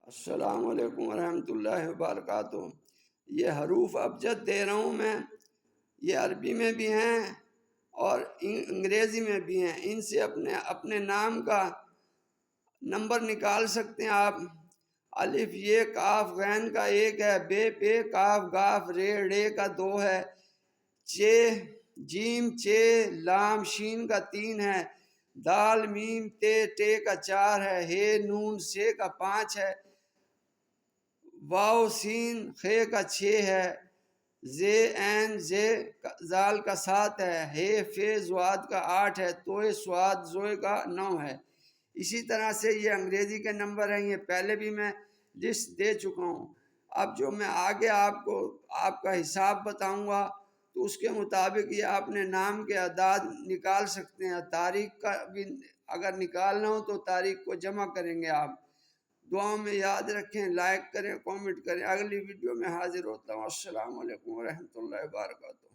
السلام علیکم ورحمۃ اللہ وبرکاتہ۔ یہ حروف ابجد دے رہا ہوں میں، یہ عربی میں بھی ہیں اور انگریزی میں بھی ہیں۔ ان سے اپنے نام کا نمبر نکال سکتے ہیں آپ۔ الف یہ کاف غین کا 1 ہے، بے پے کاف گاف رے ڑے کا 2 ہے، چے جیم چے لام شین کا 3 ہے، دال میم تے ٹے کا 4 ہے، ہے نون سے کا 5 ہے، واو سین خے کا 6 ہے، زے این زے زال کا 7 ہے، ہے فے زواد کا 8 ہے، توئے سواد زوئے کا 9 ہے۔ اسی طرح سے یہ انگریزی کے نمبر ہیں، یہ پہلے بھی میں لسٹ دے چکا ہوں۔ اب جو میں آگے آپ کا حساب بتاؤں گا تو اس کے مطابق یہ اپنے نام کے اعداد نکال سکتے ہیں۔ تاریخ کا بھی اگر نکالنا ہو تو تاریخ کو جمع کریں گے آپ۔ دعاؤں میں یاد رکھیں، لائک کریں، کامنٹ کریں۔ اگلی ویڈیو میں حاضر ہوتا ہوں۔ السلام علیکم ورحمۃ اللہ وبرکاتہ۔